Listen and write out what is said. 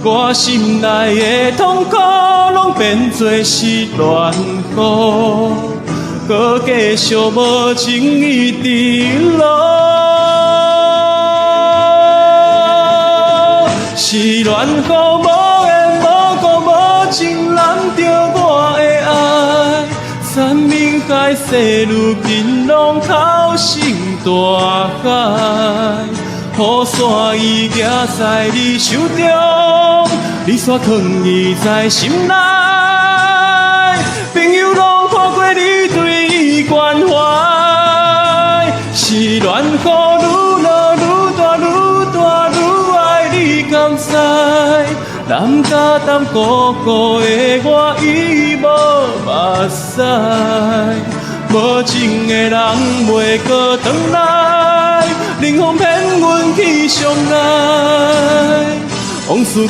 我心内的痛苦，拢变作是恋歌，搁继续无情意伫落。是恋歌无缘无故无情拦着我的爱，山明海誓如今拢透成大海。雨伞伊行在你手中，你却藏伊在心内。朋友拢看过你对伊关怀，是恋雨愈落愈大愈大愈爱你甘知？难甲淡孤孤的我已无目屎，无情的人袂搁转来，冷风骗阮去相爱，往事。